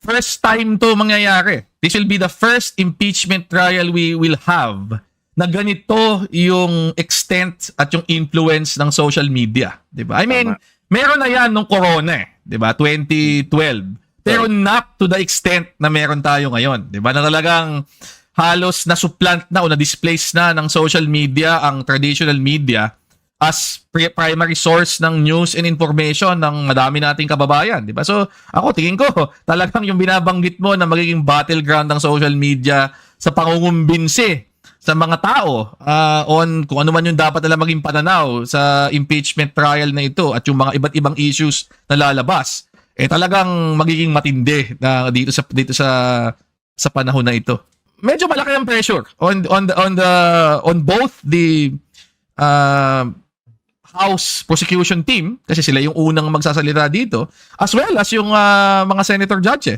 first time to mangyayari. This will be the first impeachment trial we will have na ganito yung extent at yung influence ng social media, 'di ba? I mean, meron na 'yan nung corona, 'di ba? 2012. Pero not to the extent na meron tayo ngayon, 'di ba? Na talagang halos na-supplant na o na-displace na ng social media ang traditional media as primary source ng news and information ng madami nating kababayan, di ba? So, ako tingin ko, talagang yung binabanggit mo na magiging battleground ng social media sa pangungumbinsi sa mga tao on kung ano man yung dapat nila maging pananaw sa impeachment trial na ito at yung mga iba't ibang issues na lalabas, talagang magiging matindi na dito sa panahon na ito. Medyo malaki ang pressure on both the House prosecution team kasi sila yung unang magsasalita dito as well as yung mga senator judges.